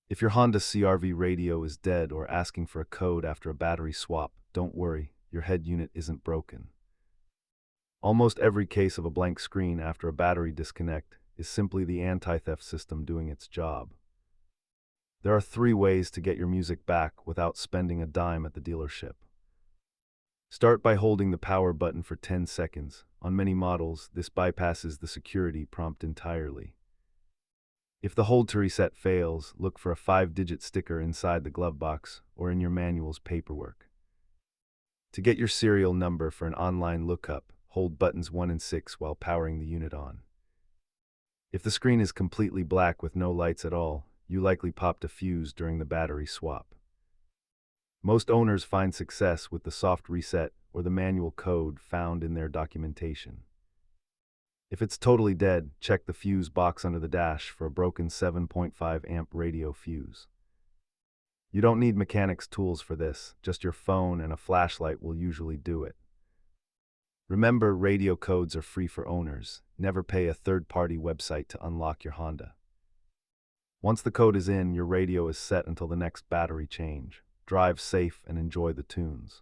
If your Honda CR-V radio is dead or asking for a code after a battery swap, don't worry, your head unit isn't broken. Almost every case of a blank screen after a battery disconnect is simply the anti-theft system doing its job. There are 3 ways to get your music back without spending a dime at the dealership. Start by holding the power button for 10 seconds. On many models, this bypasses the security prompt entirely. If the hold to reset fails, look for a 5-digit sticker inside the glove box or in your manual's paperwork. To get your serial number for an online lookup, hold buttons 1 and 6 while powering the unit on. If the screen is completely black with no lights at all, you likely popped a fuse during the battery swap. Most owners find success with the soft reset or the manual code found in their documentation. If it's totally dead, check the fuse box under the dash for a broken 7.5 amp radio fuse. You don't need mechanics tools for this, just your phone and a flashlight will usually do it. Remember, radio codes are free for owners. Never pay a third-party website to unlock your Honda. Once the code is in, your radio is set until the next battery change. Drive safe and enjoy the tunes.